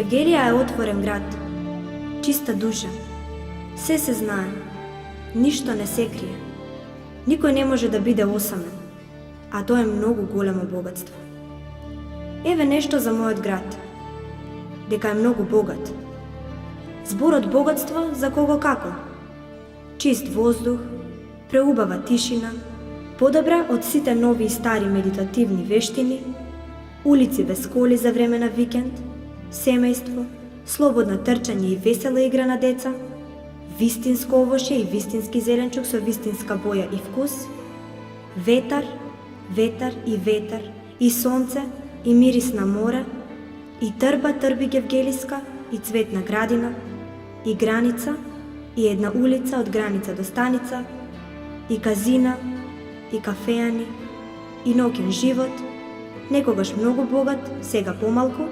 Гевгелија е отворен град, чиста душа. Се знае, ништо не се крие. Никој не може да биде осамен, а тоа е многу големо богатство. Еве нешто за мојот град, дека е многу богат. Зборот богатство за кого како? Чист воздух, преубава тишина, подобра од сите нови и стари медитативни вештини, улици без коли за време на викенд, семејство, слободно трчање и весела игра на деца, вистинско овошје и вистински зеленчук со вистинска боја и вкус, ветар, ветар и ветар, и сонце, и мирис на море, и трби гевгелиска, и цветна градина, и граница, и една улица од граница до станица, и казина, и кафеани, и ноќен живот, некогаш многу богат, сега помалку,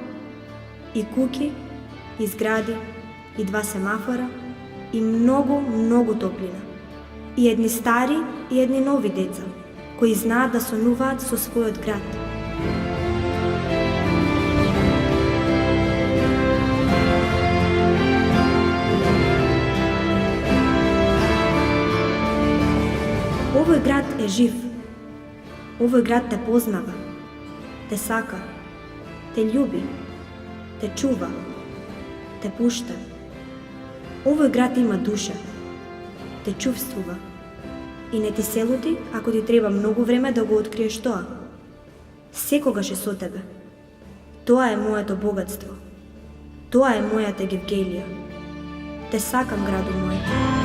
и куќи, и згради, и 2 семафора, и многу, многу топлина. И едни стари, и едни нови деца, кои знаат да сонуваат со својот град. Овој град е жив. Овој град те познава, те сака, те љуби, те чува, те пушта. Овој град има душа, те чувствува и не ти се лути ако ти треба многу време да го откриеш тоа. Секогаш е со тебе. Тоа е моето богатство. Тоа е мојата Гевгелија. Те сакам, граду мој.